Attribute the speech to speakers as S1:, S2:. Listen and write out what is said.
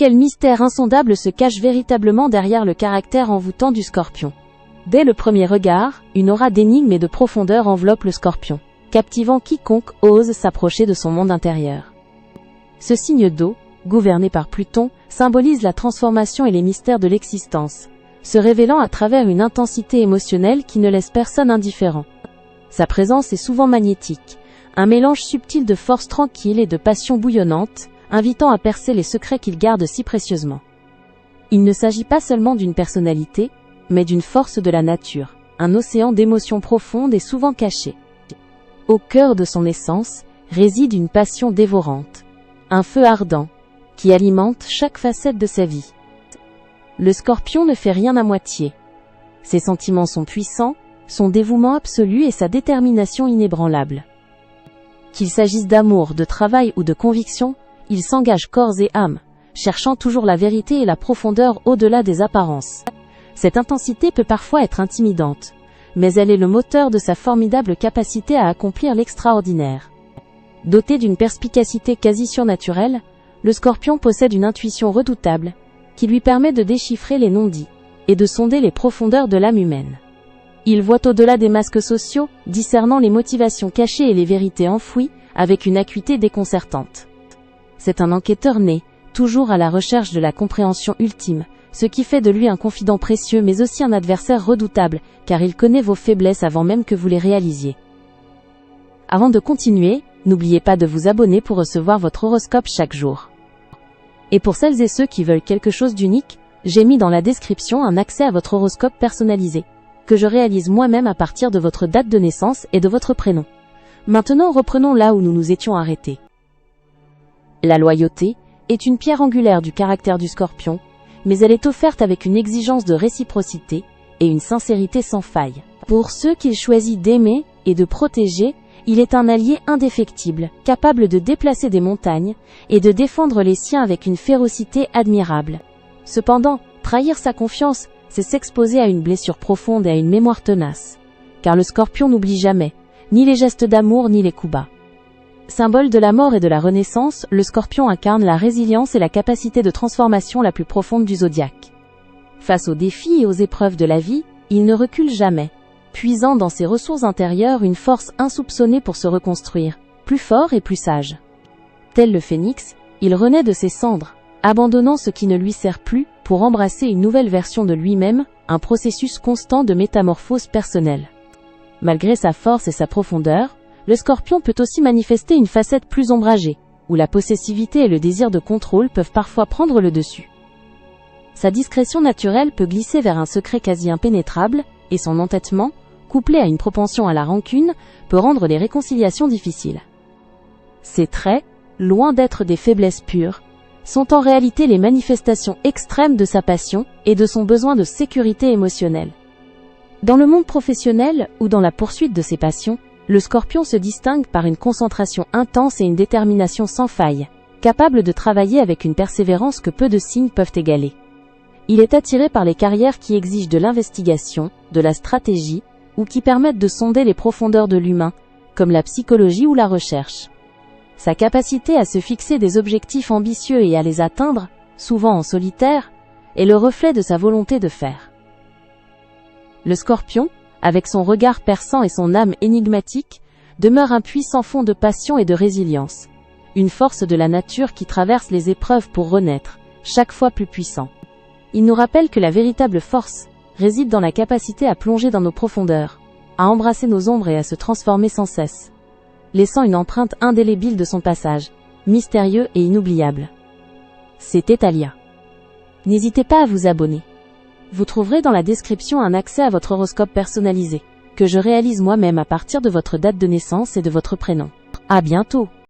S1: Quel mystère insondable se cache véritablement derrière le caractère envoûtant du Scorpion. Dès le premier regard, une aura d'énigme et de profondeur enveloppe le Scorpion, captivant quiconque ose s'approcher de son monde intérieur. Ce signe d'eau, gouverné par Pluton, symbolise la transformation et les mystères de l'existence, se révélant à travers une intensité émotionnelle qui ne laisse personne indifférent. Sa présence est souvent magnétique, un mélange subtil de force tranquille et de passion bouillonnante, invitant à percer les secrets qu'il garde si précieusement. Il ne s'agit pas seulement d'une personnalité, mais d'une force de la nature, un océan d'émotions profondes et souvent cachées. Au cœur de son essence, réside une passion dévorante, un feu ardent, qui alimente chaque facette de sa vie. Le Scorpion ne fait rien à moitié. Ses sentiments sont puissants, son dévouement absolu et sa détermination inébranlable. Qu'il s'agisse d'amour, de travail ou de conviction, il s'engage corps et âme, cherchant toujours la vérité et la profondeur au-delà des apparences. Cette intensité peut parfois être intimidante, mais elle est le moteur de sa formidable capacité à accomplir l'extraordinaire. Doté d'une perspicacité quasi surnaturelle, le Scorpion possède une intuition redoutable, qui lui permet de déchiffrer les non-dits, et de sonder les profondeurs de l'âme humaine. Il voit au-delà des masques sociaux, discernant les motivations cachées et les vérités enfouies, avec une acuité déconcertante. C'est un enquêteur né, toujours à la recherche de la compréhension ultime, ce qui fait de lui un confident précieux mais aussi un adversaire redoutable, car il connaît vos faiblesses avant même que vous les réalisiez. Avant de continuer, n'oubliez pas de vous abonner pour recevoir votre horoscope chaque jour. Et pour celles et ceux qui veulent quelque chose d'unique, j'ai mis dans la description un accès à votre horoscope personnalisé, que je réalise moi-même à partir de votre date de naissance et de votre prénom. Maintenant reprenons là où nous nous étions arrêtés. La loyauté est une pierre angulaire du caractère du Scorpion, mais elle est offerte avec une exigence de réciprocité et une sincérité sans faille. Pour ceux qu'il choisit d'aimer et de protéger, il est un allié indéfectible, capable de déplacer des montagnes et de défendre les siens avec une férocité admirable. Cependant, trahir sa confiance, c'est s'exposer à une blessure profonde et à une mémoire tenace. Car le Scorpion n'oublie jamais, ni les gestes d'amour ni les coups bas. Symbole de la mort et de la renaissance, le Scorpion incarne la résilience et la capacité de transformation la plus profonde du zodiaque. Face aux défis et aux épreuves de la vie, il ne recule jamais, puisant dans ses ressources intérieures une force insoupçonnée pour se reconstruire, plus fort et plus sage. Tel le phénix, il renaît de ses cendres, abandonnant ce qui ne lui sert plus pour embrasser une nouvelle version de lui-même, un processus constant de métamorphose personnelle. Malgré sa force et sa profondeur, le Scorpion peut aussi manifester une facette plus ombragée, où la possessivité et le désir de contrôle peuvent parfois prendre le dessus. Sa discrétion naturelle peut glisser vers un secret quasi impénétrable, et son entêtement, couplé à une propension à la rancune, peut rendre les réconciliations difficiles. Ces traits, loin d'être des faiblesses pures, sont en réalité les manifestations extrêmes de sa passion et de son besoin de sécurité émotionnelle. Dans le monde professionnel ou dans la poursuite de ses passions, le Scorpion se distingue par une concentration intense et une détermination sans faille, capable de travailler avec une persévérance que peu de signes peuvent égaler. Il est attiré par les carrières qui exigent de l'investigation, de la stratégie, ou qui permettent de sonder les profondeurs de l'humain, comme la psychologie ou la recherche. Sa capacité à se fixer des objectifs ambitieux et à les atteindre, souvent en solitaire, est le reflet de sa volonté de faire. Le Scorpion, avec son regard perçant et son âme énigmatique, demeure un puissant fond de passion et de résilience. Une force de la nature qui traverse les épreuves pour renaître, chaque fois plus puissant. Il nous rappelle que la véritable force réside dans la capacité à plonger dans nos profondeurs, à embrasser nos ombres et à se transformer sans cesse, laissant une empreinte indélébile de son passage, mystérieux et inoubliable. C'était Talia. N'hésitez pas à vous abonner. Vous trouverez dans la description un accès à votre horoscope personnalisé, que je réalise moi-même à partir de votre date de naissance et de votre prénom. À bientôt!